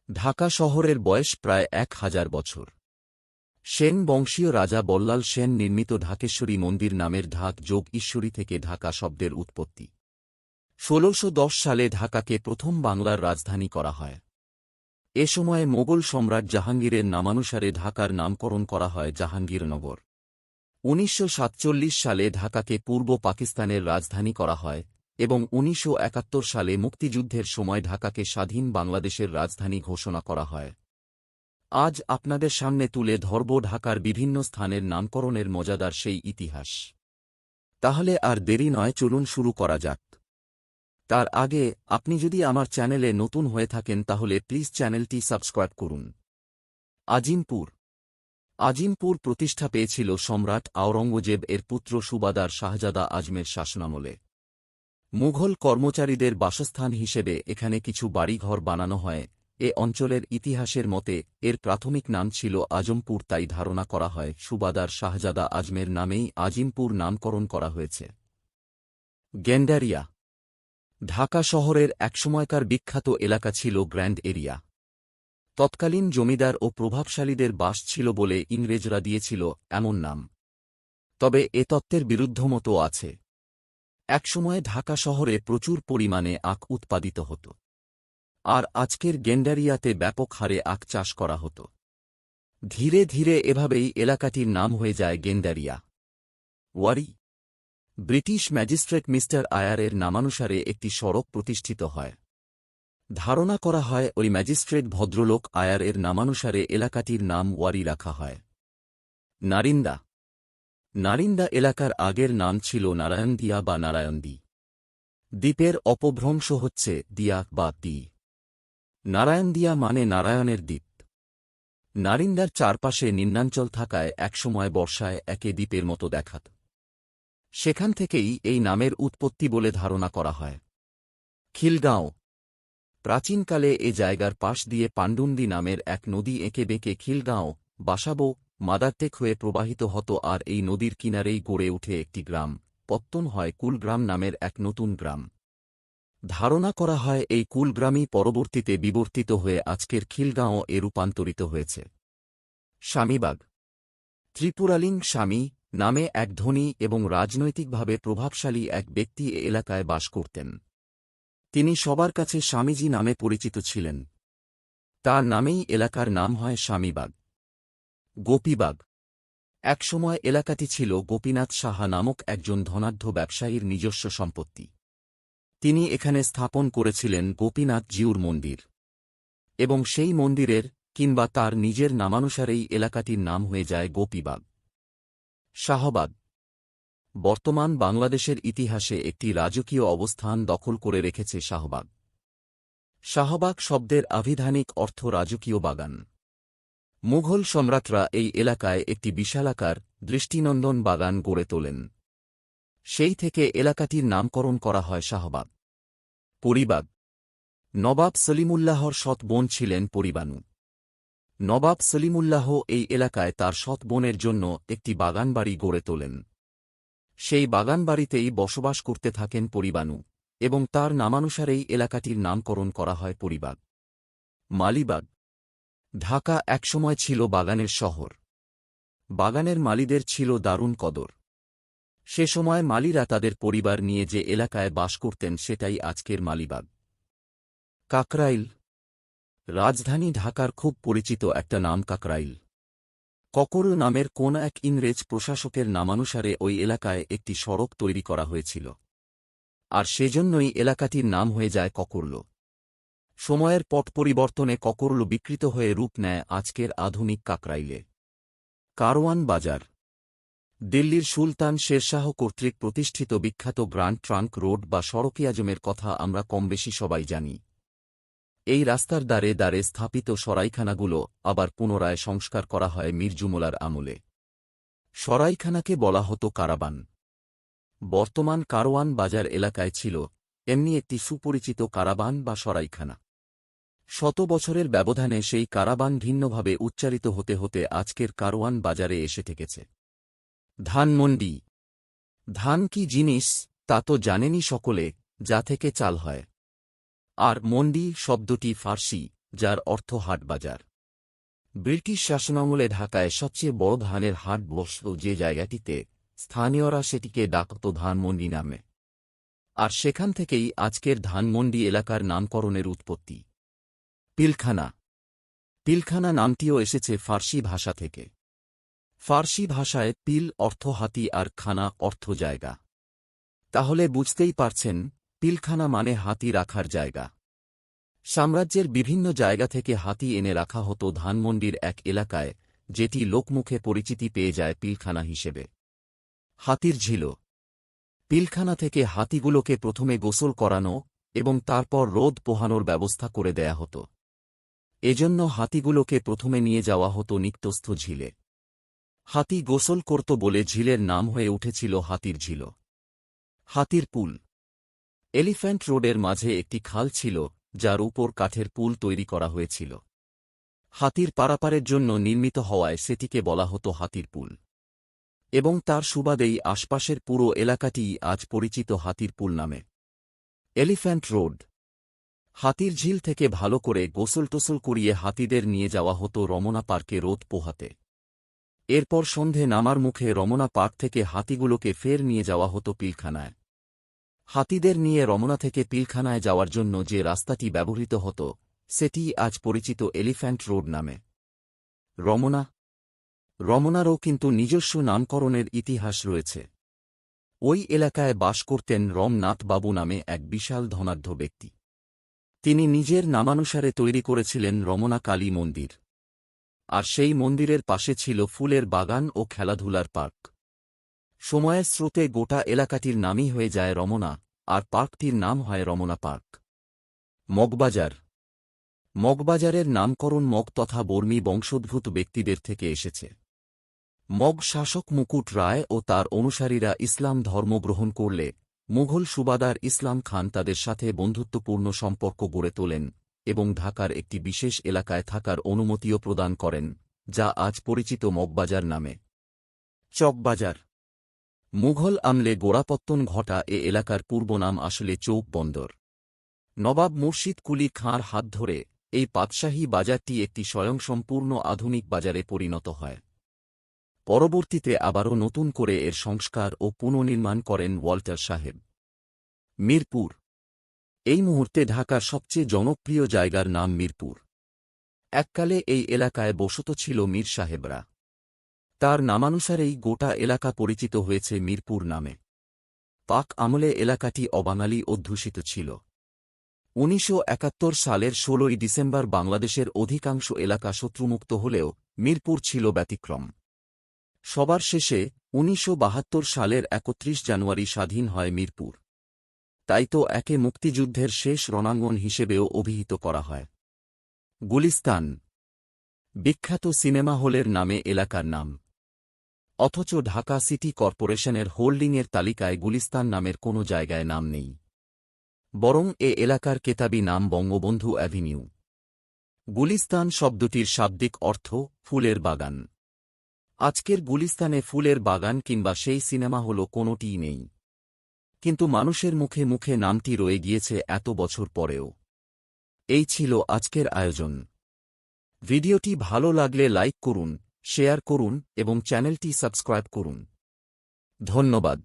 ঢাকা শহরের বয়স প্রায় ১,০০০ বছর। সেন বংশীয় রাজা বল্লাল সেন নির্মিত ঢাকেশ্বরী মন্দির নামের ঢাক যোগ ঈশ্বরী থেকে ঢাকা শব্দের উৎপত্তি। ১৬১০ সালে ঢাকাকে প্রথম বাংলার রাজধানী করা হয়। এ সময়ে মোগল সম্রাট জাহাঙ্গীরের নামানুসারে ঢাকার নামকরণ করা হয় জাহাঙ্গীরনগর। ১৯৪৭ সালে ঢাকাকে পূর্ব পাকিস্তানের রাজধানী করা হয় এবং ১৯৭১ সালে মুক্তিযুদ্ধের সময় ঢাকাকে স্বাধীন বাংলাদেশের রাজধানী ঘোষণা করা হয়। আজ আপনাদের সামনে তুলে ধরব ঢাকার বিভিন্ন স্থানের নামকরণের মজাদার সেই ইতিহাস। তাহলে আর দেরি নয়, চলুন শুরু করা যাক। তার আগে আপনি যদি আমার চ্যানেলে নতুন হয়ে থাকেন তাহলে প্লিজ চ্যানেলটি সাবস্ক্রাইব করুন। আজিমপুর। আজিমপুর প্রতিষ্ঠা পেয়েছিল সম্রাট আওরঙ্গজেব এর পুত্র সুবাদার শাহজাদা আজমের শাসনামলে। মুঘল কর্মচারীদের বাসস্থান হিসেবে এখানে কিছু বাড়িঘর বানানো হয়। এ অঞ্চলের ইতিহাসের মতে এর প্রাথমিক নাম ছিল আজমপুর, তাই ধারণা করা হয় সুবাদার শাহজাদা আজমের নামেই আজিমপুর নামকরণ করা হয়েছে। গেন্ডারিয়া। ঢাকা শহরের একসময়কার বিখ্যাত এলাকা ছিল গ্র্যান্ড এরিয়া। তৎকালীন জমিদার ও প্রভাবশালীদের বাস ছিল বলে ইংরেজরা দিয়েছিল এমন নাম। তবে এ তত্ত্বের বিরুদ্ধমতও আছে। একসময়ে ঢাকা শহরে প্রচুর পরিমাণে আখ উৎপাদিত হতো, আর আজকের গেন্ডারিয়াতে ব্যাপক হারে আখ চাষ করা হতো। ধীরে ধীরে এভাবেই এলাকাটির নাম হয়ে যায় গেন্ডারিয়া। ওয়ারি। ব্রিটিশ ম্যাজিস্ট্রেট মিস্টার আয়ারের নামানুসারে একটি সড়ক প্রতিষ্ঠিত হয়। ধারণা করা হয় ওই ম্যাজিস্ট্রেট ভদ্রলোক আয়ারের নামানুসারে এলাকাটির নাম ওয়ারি রাখা হয়। নারিন্দা। নারিন্দা এলাকার আগের নাম ছিল নারায়ণদিয়া বা নারায়ণদী। দ্বীপের অপভ্রংশ হচ্ছে দিয়া বা তি। নারায়ণদিয়া মানে নারায়ণের দ্বীপ। নারিন্দার চারপাশে নিম্নাঞ্চল থাকায় একসময় বর্ষায় একে দ্বীপের মতো দেখাত। সেখান থেকেই এই নামের উৎপত্তি বলে ধারণা করা হয়। খিলগাঁও। প্রাচীনকালে এ জায়গার পাশ দিয়ে পাণ্ডুন্দি নামের এক নদী এঁকে বেঁকে খিলগাঁও, বাসাবো, মাদারটেক হয়ে প্রবাহিত হতো, আর এই নদীর কিনারেই গড়ে ওঠে একটি গ্রাম। পত্তন হয় কুলগ্রাম নামের এক নতুন গ্রাম। ধারণা করা হয় এই কুলগ্রামই পরবর্তীতে বিবর্তিত হয়ে আজকের খিলগাঁও এ রূপান্তরিত হয়েছে। স্বামীবাগ। ত্রিপুরালিং স্বামী নামে এক ধনী এবং রাজনৈতিকভাবে প্রভাবশালী এক ব্যক্তি এ এলাকায় বাস করতেন। তিনি সবার কাছে স্বামীজি নামে পরিচিত ছিলেন। তার নামেই এলাকার নাম হয় স্বামীবাগ। গোপীবাগ। একসময় এলাকাটি ছিল গোপীনাথ সাহা নামক একজন ধনাঢ্য ব্যবসায়ীর নিজস্ব সম্পত্তি। তিনি এখানে স্থাপন করেছিলেন গোপীনাথ জিউর মন্দির, এবং সেই মন্দিরের কিংবা তার নিজের নামানুসারেই এলাকাটির নাম হয়ে যায় গোপীবাগ। শাহবাগ। বর্তমান বাংলাদেশের ইতিহাসে একটি রাজকীয় অবস্থান দখল করে রেখেছে শাহবাগ। শাহবাগ শব্দের আভিধানিক অর্থ রাজকীয় বাগান। মুঘল সম্রাটরা এই এলাকায় একটি বিশালাকার দৃষ্টিনন্দন বাগান গড়ে তোলেন। সেই থেকে এলাকাটির নামকরণ করা হয় শাহবাগ। পরিবাগ। নবাব সলিমুল্লাহর সৎ বোন ছিলেন পরিবানু। নবাব সলিমুল্লাহ এই এলাকায় তার সৎ বোনের জন্য একটি বাগানবাড়ি গড়ে তোলেন। সেই বাগানবাড়িতেই বসবাস করতে থাকেন পরিবানু, এবং তার নামানুসারেই এলাকাটির নামকরণ করা হয় পরিবাগ। মালিবাগ। ঢাকা একসময় ছিল বাগানের শহর। বাগানের মালিদের ছিল দারুণ কদর। সে সময় মালিরা তাদের পরিবার নিয়ে যে এলাকায় বাস করতেন সেটাই আজকের মালিবাগ। কাকরাইল। রাজধানী ঢাকার খুব পরিচিত একটা নাম কাকরাইল। ককর নামের কোন এক ইংরেজ প্রশাসকের নামানুসারে ওই এলাকায় একটি সড়ক তৈরি করা হয়েছিল, আর সেজন্যই এলাকাটির নাম হয়ে যায় ককরল। সময়ের পট পরিবর্তনে ককরল বিকৃত হয়ে রূপ নেয় আজকের আধুনিক কাকরাইলে। কারওয়ান বাজার। দিল্লির সুলতান শেরশাহ কর্তৃক প্রতিষ্ঠিত বিখ্যাত গ্র্যান্ড ট্রাঙ্ক রোড বা সড়কে আজমের কথা আমরা কমবেশি সবাই জানি। এই রাস্তার দ্বারে দ্বারে স্থাপিত সরাইখানাগুলো আবার পুনরায় সংস্কার করা হয় মীর জুমলার আমলে। সরাইখানাকে বলা হতো কারাবান। বর্তমান কারওয়ান বাজার এলাকায় ছিল এমনি একটি সুপরিচিত কারাবান বা সরাইখানা। শত বছরের ব্যবধানে সেই কারাবান ভিন্নভাবে উচ্চারিত হতে হতে আজকের কারওয়ান বাজারে এসে ঠেকেছে। ধানমন্ডি। ধান কি জিনিস তা তো জানেনই সকলে, যা থেকে চাল হয়। আর মন্ডি শব্দটি ফার্সি, যার অর্থ হাট বাজার। ব্রিটিশ শাসনামলে ঢাকায় সবচেয়ে বড় ধানের হাট বসত যে জায়গাটিতে, স্থানীয়রা সেটিকে ডাকত ধানমন্ডি নামে। আর সেখান থেকেই আজকের ধানমন্ডি এলাকার নামকরণের উৎপত্তি। পিলখানা। পিলখানা নামটিও এসেছে ফার্সি ভাষা থেকে। ফার্সি ভাষায় পিল অর্থ হাতি আর খানা অর্থ জায়গা। তাহলে বুঝতেই পারছেন, পিলখানা মানে হাতি রাখার জায়গা। সাম্রাজ্যের বিভিন্ন জায়গা থেকে হাতি এনে রাখা হতো ধানমন্ডির এক এলাকায়, যেটি লোকমুখে পরিচিতি পেয়ে যায় পিলখানা হিসেবে। হাতির ঝিল। পিলখানা থেকে হাতিগুলোকে প্রথমে গোসল করানো এবং তারপর রোদ পোহানোর ব্যবস্থা করে দেয়া হতো। এজন্য হাতিগুলোকে প্রথমে নিয়ে যাওয়া হতো নিত্যস্থ ঝিলে। হাতি গোসল করত বলে ঝিলের নাম হয়ে উঠেছিল হাতির ঝিল। হাতির পুল। এলিফ্যান্ট রোডের মাঝে একটি খাল ছিল, যার উপর কাঠের পুল তৈরি করা হয়েছিল। হাতির পারাপারের জন্য নির্মিত হওয়ায় সেটিকে বলা হতো হাতির পুল। এবং তার সুবাদেই আশপাশের পুরো এলাকাটিই আজ পরিচিত হাতির পুল নামে। Elephant road. হাতির ঝিল থেকে ভালো করে গোসল টোসল করিয়ে হাতিদের নিয়ে যাওয়া হতো রমনা পার্কে রোদ পোহাতে। এরপর সন্ধে নামার মুখে রমনা পার্ক থেকে হাতিগুলোকে ফের নিয়ে যাওয়া হতো পিলখানায়। হাতিদের নিয়ে রমনা থেকে পিলখানায় যাওয়ার জন্য যে রাস্তাটি ব্যবহৃত হতো, সেটিই আজ পরিচিত এলিফ্যান্ট রোড নামে। রমনা। রমনারও কিন্তু নিজস্ব নামকরণের ইতিহাস রয়েছে। ওই এলাকায় বাস করতেন রমনাথ বাবু নামে এক বিশাল ধনাঢ্য ব্যক্তি। তিনি নিজের নামানুসারে তৈরি করেছিলেন রমনা কালী মন্দির। আর সেই মন্দিরের পাশে ছিল ফুলের বাগান ও খেলাধুলার পার্ক। সময়ের স্রোতে গোটা এলাকাটির নামই হয়ে যায় রমনা, আর পার্কটির নাম হয় রমনা পার্ক। মগবাজার। মগবাজারের নামকরণ মগ তথা বর্মী বংশোদ্ভূত ব্যক্তিদের থেকে এসেছে। মগ শাসক মুকুট রায় ও তার অনুসারীরা ইসলাম ধর্ম গ্রহণ করলে মুঘল সুবাদার ইসলাম খান তাদের সাথে বন্ধুত্বপূর্ণ সম্পর্ক গড়ে তোলেন এবং ঢাকার একটি বিশেষ এলাকায় থাকার অনুমতিও প্রদান করেন, যা আজ পরিচিত মগবাজার নামে। চকবাজার। মুঘল আমলে গোড়াপত্তন ঘটা এ এলাকার পূর্ব নাম আসলে চৌক বন্দর। নবাব মুর্শিদ কুলি খাঁর হাত ধরে এই পাতশাহী বাজারটি একটি স্বয়ংসম্পূর্ণ আধুনিক বাজারে পরিণত হয়। পরবর্তীতে আবারও নতুন করে এর সংস্কার ও পুনর্নির্মাণ করেন ওয়াল্টার সাহেব। মিরপুর। এই মুহূর্তে ঢাকার সবচেয়ে জনপ্রিয় জায়গার নাম মিরপুর। এককালে এই এলাকায় বসত ছিল মীর সাহেবরা। তার নামানুসারেই গোটা এলাকা পরিচিত হয়েছে মিরপুর নামে। পাক আমলে এলাকাটি অবাঙালি অধ্যুষিত ছিল। ১৯৭১ সালের ১৬ই ডিসেম্বর বাংলাদেশের অধিকাংশ এলাকা শত্রুমুক্ত হলেও মিরপুর ছিল ব্যতিক্রম। সবার শেষে ১৯৭২ সালের ৩১ জানুয়ারি স্বাধীন হয় মিরপুর। তাই তো একে মুক্তিযুদ্ধের শেষ রণাঙ্গন হিসেবেও অভিহিত করা হয়। গুলিস্তান। বিখ্যাত সিনেমা হলের নামে এলাকার নাম। অথচ ঢাকা সিটি কর্পোরেশনের হোল্ডিংয়ের তালিকায় গুলিস্তান নামের কোনো জায়গায় নাম নেই। বরং এ এলাকার কেতাবি নাম বঙ্গবন্ধু অ্যাভিনিউ। গুলিস্তান শব্দটির শাব্দিক অর্থ ফুলের বাগান। আজকের গুলিস্তানে ফুলের বাগান কিংবা সেই সিনেমা হল কোনোটিই নেই। কিন্তু মানুষের মুখে মুখে নামটি রয়ে গিয়েছে এত বছর পরেও। এই ছিল আজকের আয়োজন। ভিডিওটি ভালো লাগলে লাইক করুন, শেয়ার করুন এবং চ্যানেলটি সাবস্ক্রাইব করুন। ধন্যবাদ।